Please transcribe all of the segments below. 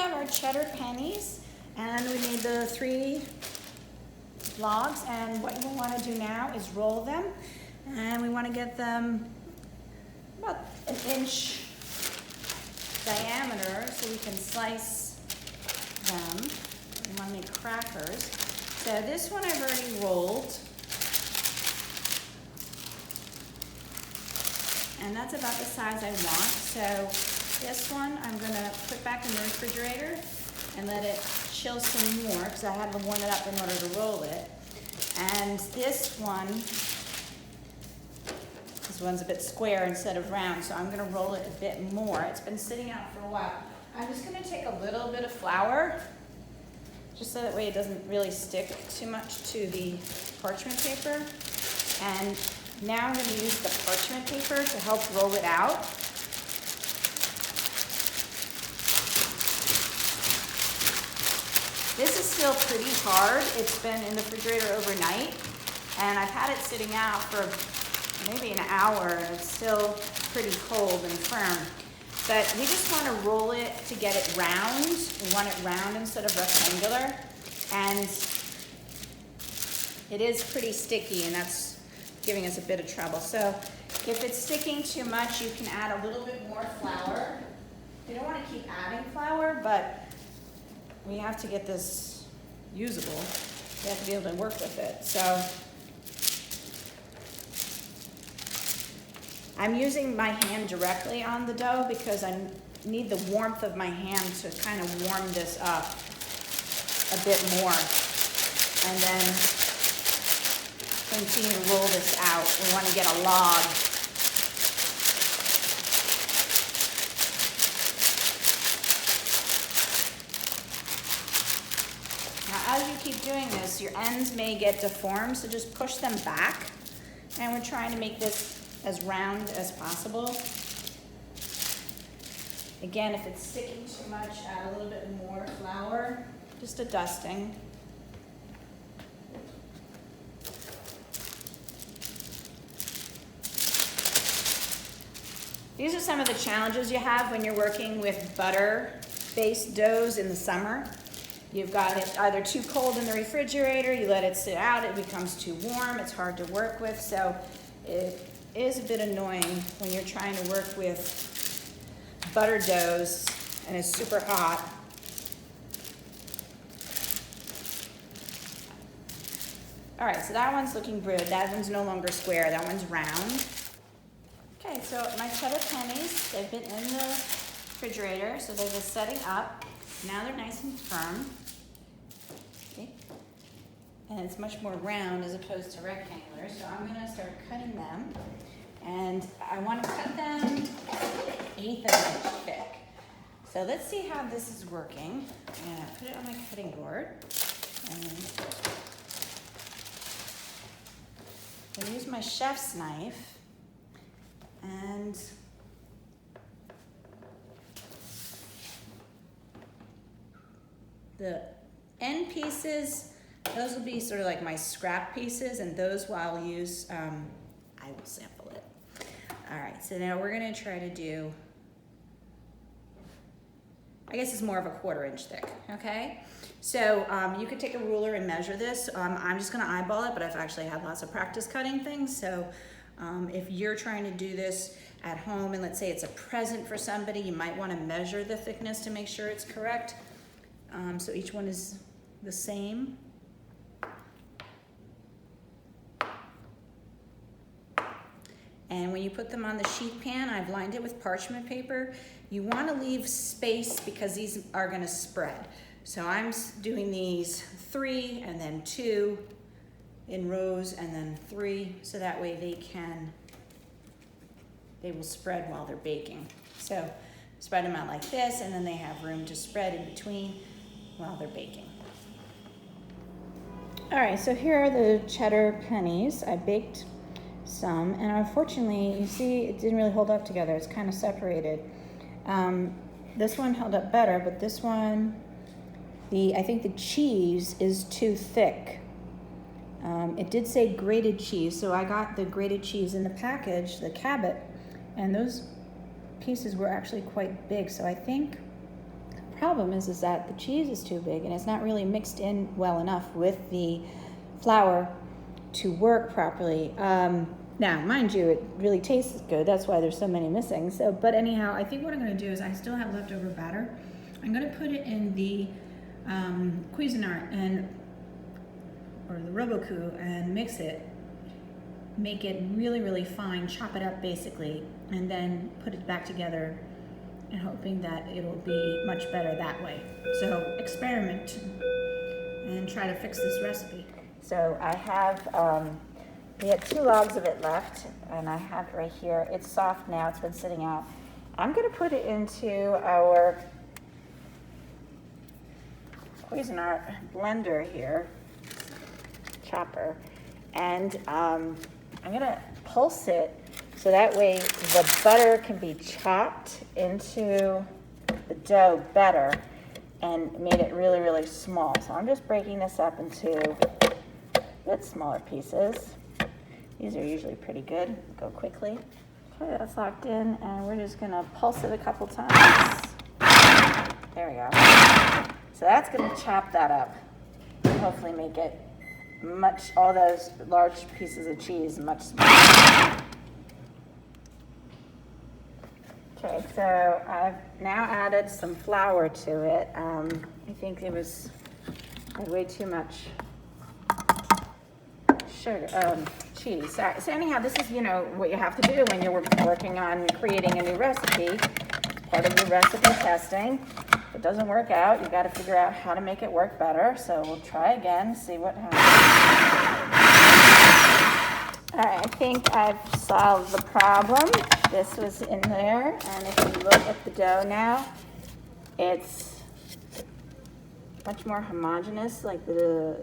have our cheddar pennies, and we made the 3 logs, and what you want to do now is roll them, and we want to get them about an inch diameter so we can slice them. We want to make crackers. So this one I've already rolled, and that's about the size I want. So this one I'm going to put back in the refrigerator and let it chill some more because I had to warm it up in order to roll it. And this one's a bit square instead of round, so I'm going to roll it a bit more. It's been sitting out for a while. I'm just going to take a little bit of flour, just so that way it doesn't really stick too much to the parchment paper. And now I'm going to use the parchment paper to help roll it out. This is still pretty hard. It's been in the refrigerator overnight, and I've had it sitting out for maybe an hour, and it's still pretty cold and firm. But we just want to roll it to get it round. We want it round instead of rectangular. And it is pretty sticky, and that's giving us a bit of trouble. So if it's sticking too much, you can add a little bit more flour. You don't want to keep adding flour, but we have to get this usable. We have to be able to work with it. So I'm using my hand directly on the dough because I need the warmth of my hand to kind of warm this up a bit more. And then continue to roll this out. We want to get a log. As you keep doing this, your ends may get deformed, so just push them back. And we're trying to make this as round as possible. Again, if it's sticking too much, add a little bit more flour, just a dusting. These are some of the challenges you have when you're working with butter-based doughs in the summer. You've got it either too cold in the refrigerator, you let it sit out, it becomes too warm, it's hard to work with. So it is a bit annoying when you're trying to work with butter doughs and it's super hot. All right, so that one's looking good. That one's no longer square, that one's round. Okay, so my cheddar pennies, they've been in the refrigerator, so they're just setting up. Now they're nice and firm. Okay. And it's much more round as opposed to rectangular, so I'm gonna start cutting them. And I want to cut them 1/8 of an inch thick. So let's see how this is working. I'm gonna put it on my cutting board. And I'm gonna use my chef's knife. And the end pieces, those will be sort of like my scrap pieces, and those I'll use, I will sample it. All right, so now we're gonna try to do, I guess it's more of a 1/4 inch thick, okay? So you could take a ruler and measure this. I'm just gonna eyeball it, but I've actually had lots of practice cutting things. So if you're trying to do this at home, and let's say it's a present for somebody, you might wanna measure the thickness to make sure it's correct. So each one is the same. And when you put them on the sheet pan, I've lined it with parchment paper. You want to leave space because these are going to spread. So I'm doing these 3 and then 2 in rows and then 3, so that way they will spread while they're baking. So spread them out like this, and then they have room to spread in between while they're baking. All right, so here are the cheddar pennies. I baked some, and unfortunately, you see, it didn't really hold up together. It's kind of separated. This one held up better, but this one, I think the cheese is too thick. It did say grated cheese, so I got the grated cheese in the package, the Cabot, and those pieces were actually quite big, so I think I'll problem is that the cheese is too big and it's not really mixed in well enough with the flour to work properly. Now, mind you, it really tastes good. That's why there's so many missing. So, but anyhow, I think what I'm going to do is I still have leftover batter. I'm going to put it in the Cuisinart or the Robocou and mix it. Make it really, really fine, chop it up basically, and then put it back together and hoping that it'll be much better that way. So experiment and try to fix this recipe. So I have, we had 2 logs of it left, and I have it right here. It's soft now, it's been sitting out. I'm gonna put it into our Cuisinart blender here, chopper, and I'm gonna pulse it so that way the butter can be chopped into the dough better and made it really, really small. So I'm just breaking this up into a bit smaller pieces. These are usually pretty good, go quickly. Okay, that's locked in, and we're just gonna pulse it a couple times. There we go. So that's gonna chop that up and hopefully make it all those large pieces of cheese much smaller. Okay, so I've now added some flour to it. I think it was way too much sugar, cheese. Sorry. So anyhow, this is, what you have to do when you're working on creating a new recipe. It's part of your recipe testing. If it doesn't work out, you've got to figure out how to make it work better. So we'll try again, see what happens. All right, I think I've solved the problem. This was in there, and if you look at the dough now, it's much more homogeneous, like the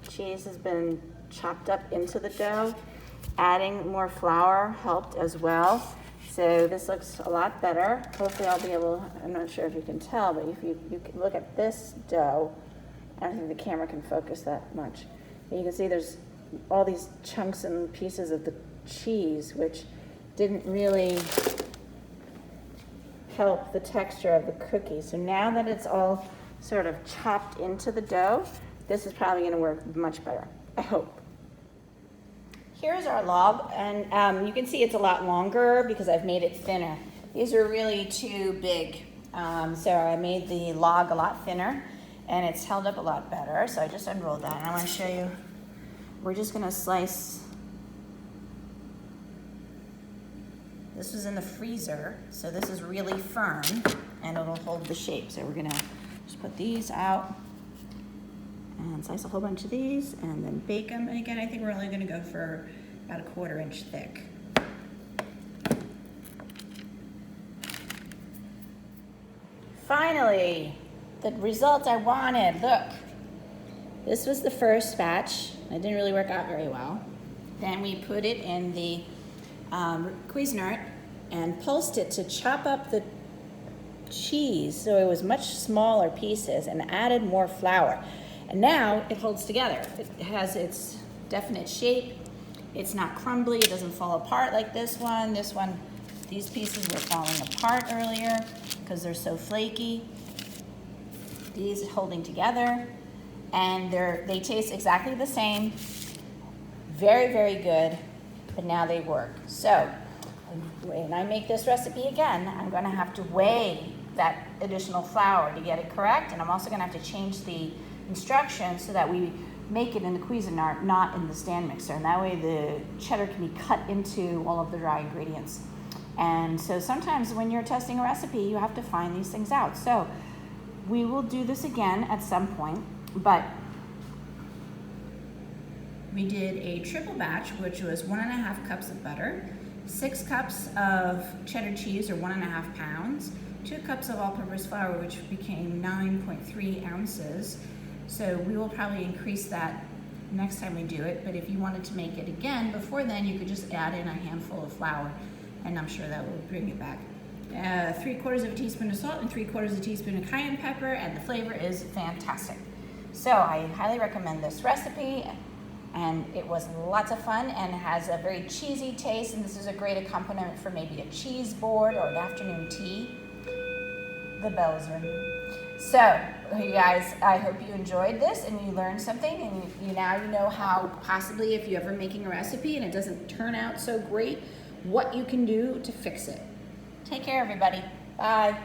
cheese has been chopped up into the dough. Adding more flour helped as well. So this looks a lot better. Hopefully I'll be able, I'm not sure if you can tell, but if you can look at this dough, I don't think the camera can focus that much. But you can see there's all these chunks and pieces of the cheese, which didn't really help the texture of the cookie. So now that it's all sort of chopped into the dough, this is probably gonna work much better, I hope. Here's our log, and you can see it's a lot longer because I've made it thinner. These are really too big, so I made the log a lot thinner, and it's held up a lot better. So I just unrolled that, and I want to show you. We're just gonna slice. This was in the freezer, so this is really firm, and it'll hold the shape. So we're gonna just put these out and slice a whole bunch of these and then bake them. And again, I think we're only gonna go for about 1/4 inch thick. Finally, the result I wanted. Look, this was the first batch. It didn't really work out very well. Then we put it in the Cuisinart and pulsed it to chop up the cheese so it was much smaller pieces and added more flour. And now it holds together. It has its definite shape. It's not crumbly, it doesn't fall apart like this one. This one, these pieces were falling apart earlier because they're so flaky. These holding together, and they taste exactly the same. Very, very good, but now they work. So when I make this recipe again, I'm gonna have to weigh that additional flour to get it correct, and I'm also gonna have to change the instructions so that we make it in the Cuisinart, not in the stand mixer, and that way the cheddar can be cut into all of the dry ingredients. And so sometimes when you're testing a recipe, you have to find these things out. So we will do this again at some point, but we did a triple batch, which was 1.5 cups of butter, 6 cups of cheddar cheese, or 1.5 pounds, 2 cups of all-purpose flour, which became 9.3 ounces. So we will probably increase that next time we do it, but if you wanted to make it again before then, you could just add in a handful of flour, and I'm sure that will bring it back. 3/4 of a teaspoon of salt and 3/4 of a teaspoon of cayenne pepper, and the flavor is fantastic. So I highly recommend this recipe, and it was lots of fun and has a very cheesy taste, and this is a great accompaniment for maybe a cheese board or an afternoon tea. the bell's ringing. So, you guys, I hope you enjoyed this and you learned something, and you know how possibly if you're ever making a recipe and it doesn't turn out so great, what you can do to fix it. Take care, everybody. Bye.